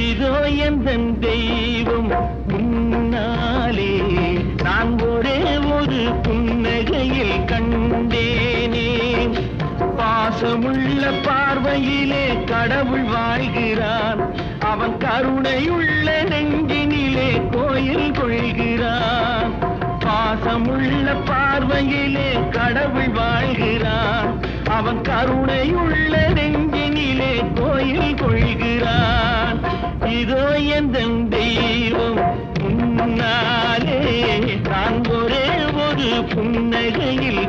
இதோ எந்தன் தெய்வம் முன்னாலே நான் ஒரே ஒரு புன்னகையில் கண்டேனே. பாசமுள்ள பார்வையிலே கடவுள் வாழ்கிறான், அவன் கருணையுள்ள நெஞ்சினிலே கோயில் கொள்கிறான். பாசமுள்ள பார்வையிலே கடவுள் வாழ்கிறான், அவன் கருணையுள்ள நெஞ்சினிலே கோயில் கொள்கிறான். இதோ எந்தன் தெய்வம் முன்னாலே நான் ஒரே ஒரு புன்னகையில்